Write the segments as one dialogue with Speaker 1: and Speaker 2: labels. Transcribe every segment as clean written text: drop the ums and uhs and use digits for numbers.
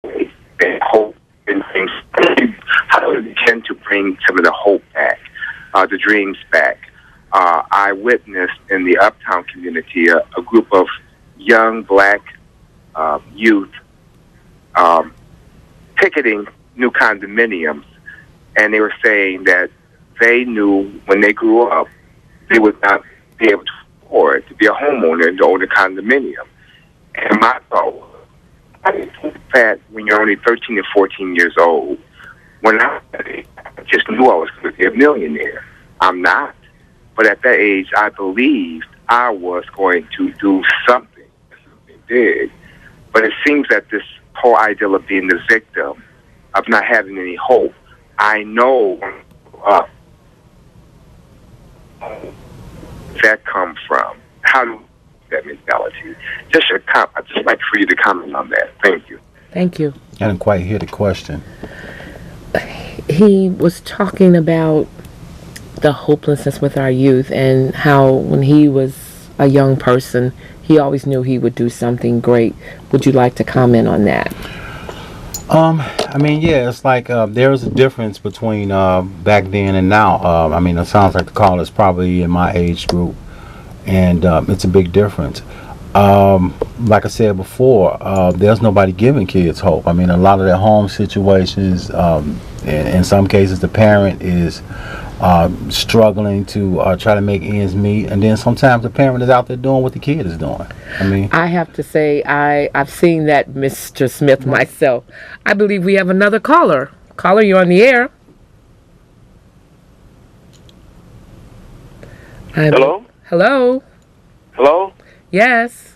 Speaker 1: and hope and things. How do we begin to bring some of the hope back, the dreams back? I witnessed in the Uptown community a group of young black youth picketing new condominiums, and they were saying that they knew when they grew up they would not be able to afford to be a homeowner and to own a condominium. And my thought was, I didn't think that when you're only 13 or 14 years old, when I just knew I was going to be a millionaire. I'm not. But at that age, I believed I was going to do something big. But it seems that this whole ideal of being the victim, of not having any hope, I know that come from. How do that mentality? I'd just like for you to comment on that. Thank you.
Speaker 2: Thank you.
Speaker 3: I didn't quite hear the question.
Speaker 2: He was talking about the hopelessness with our youth and how when he was a young person, he always knew he would do something great. Would you like to comment on that?
Speaker 3: I mean, yeah, it's like there's a difference between back then and now. I mean, it sounds like the caller is probably in my age group, and it's a big difference. Like I said before, there's nobody giving kids hope. I mean, a lot of their home situations, in some cases, the parent is struggling to try to make ends meet, and then sometimes the parent is out there doing what the kid is doing. I mean,
Speaker 2: I have to say I've seen that, Mr. Smith, myself. I believe we have another caller. Caller, you're on the air.
Speaker 4: Hello?
Speaker 2: Hello?
Speaker 4: Hello?
Speaker 2: Yes.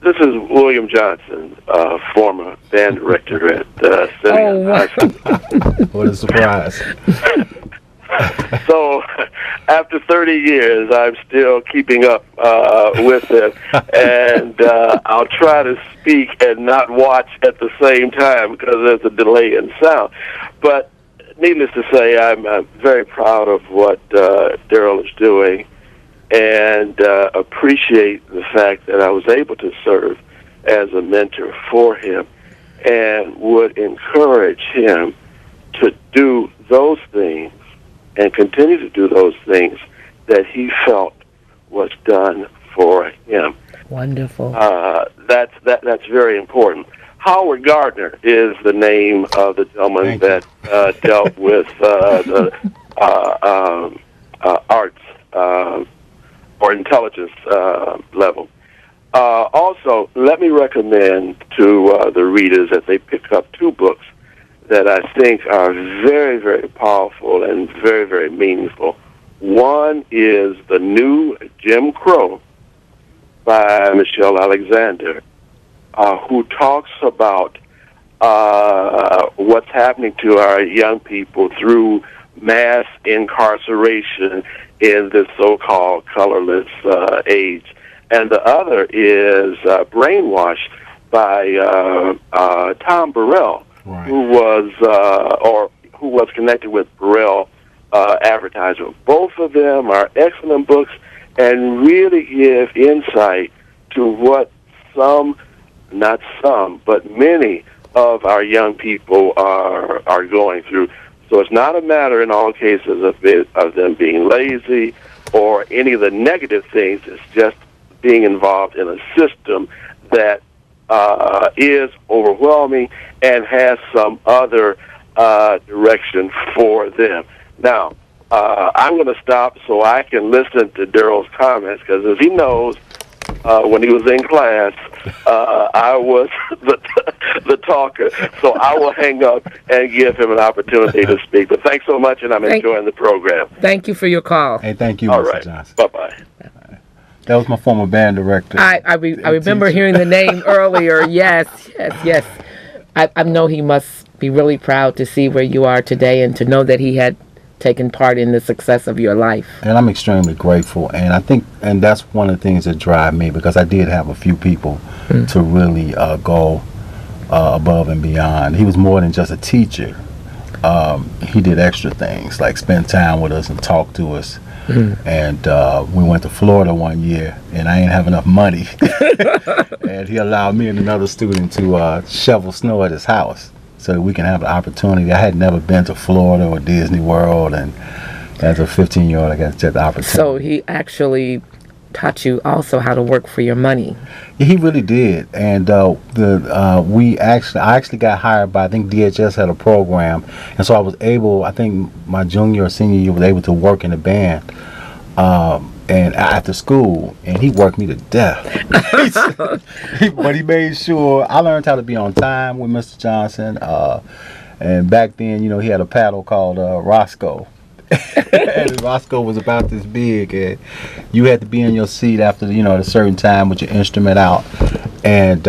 Speaker 4: This is William Johnson, former band director at High School.
Speaker 3: What a surprise.
Speaker 4: So, after 30 years, I'm still keeping up with it, and I'll try to speak and not watch at the same time because there's a delay in sound. But needless to say, I'm very proud of what Darryl is doing, and appreciate the fact that I was able to serve as a mentor for him, and would encourage him to do those things and continue to do those things that he felt was done for him.
Speaker 2: Wonderful.
Speaker 4: That's very important. Howard Gardner is the name of the gentleman that dealt with the arts or intelligence level. Also, let me recommend to the readers that they pick up two books that I think are very, very powerful and very, very meaningful. One is The New Jim Crow by Michelle Alexander, who talks about what's happening to our young people through mass incarceration in this so-called colorless age. And the other is Brainwashed by Tom Burrell,
Speaker 3: right,
Speaker 4: who was connected with Burrell Advertising. Both of them are excellent books and really give insight to what not some, but many of our young people are going through. So it's not a matter in all cases of them being lazy or any of the negative things. It's just being involved in a system that is overwhelming and has some other direction for them. Now, I'm going to stop so I can listen to Darryl's comments, because as he knows, when he was in class, I was the talker. So I will hang up and give him an opportunity to speak. But thanks so much, and I'm enjoying the program.
Speaker 2: Thank you for your call.
Speaker 3: Hey, thank you,
Speaker 4: All
Speaker 3: Mr.
Speaker 4: right.
Speaker 3: Johnson.
Speaker 4: Bye-bye.
Speaker 3: That was my former band director.
Speaker 2: I remember hearing the name earlier. Yes. I know he must be really proud to see where you are today and to know that he had taken part in the success of your life.
Speaker 3: And I'm extremely grateful, and I think, and that's one of the things that drive me, because I did have a few people to really go above and beyond. He was more than just a teacher. he did extra things like spend time with us and talk to us. And we went to Florida one year, and I ain't have enough money. And he allowed me and another student to shovel snow at his house so that we can have the opportunity. I had never been to Florida or Disney World, and as a 15-year-old, I got to take the opportunity.
Speaker 2: So he actually taught you also how to work for your money.
Speaker 3: Yeah, he really did. And I actually got hired by, I think DHS had a program, and so I was able, I think my junior or senior year, was able to work in the band and after school, and he worked me to death. But he made sure I learned how to be on time with Mr. Johnson, and back then, you know, he had a paddle called Roscoe. And Roscoe was about this big, and you had to be in your seat after, you know, at a certain time with your instrument out. And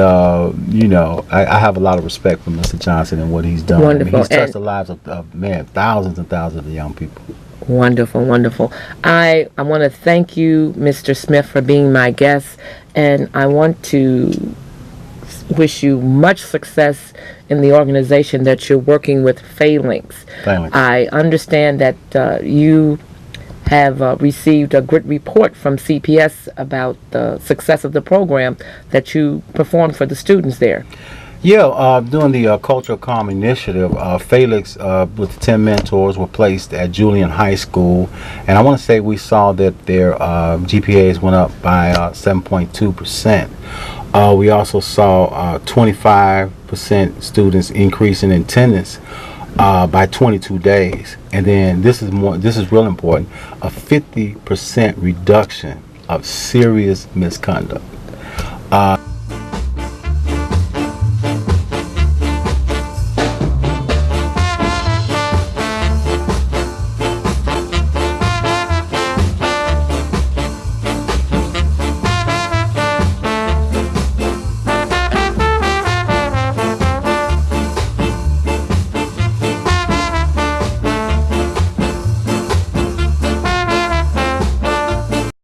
Speaker 3: you know, I have a lot of respect for Mr. Johnson and what he's done.
Speaker 2: Wonderful.
Speaker 3: I mean, he's touched the lives of thousands and thousands of young people.
Speaker 2: Wonderful, wonderful. I want to thank you, Mr. Smith, for being my guest, and I want to wish you much success in the organization that you're working with, Phalanx. I understand that you have received a good report from CPS about the success of the program that you performed for the students there.
Speaker 3: Yeah, during the Cultural Calm Initiative, Phalanx with 10 mentors were placed at Julian High School, and I want to say we saw that their GPAs went up by 7.2%. We also saw 25% students increase in attendance by 22 days, and then this is real important, a 50% reduction of serious misconduct.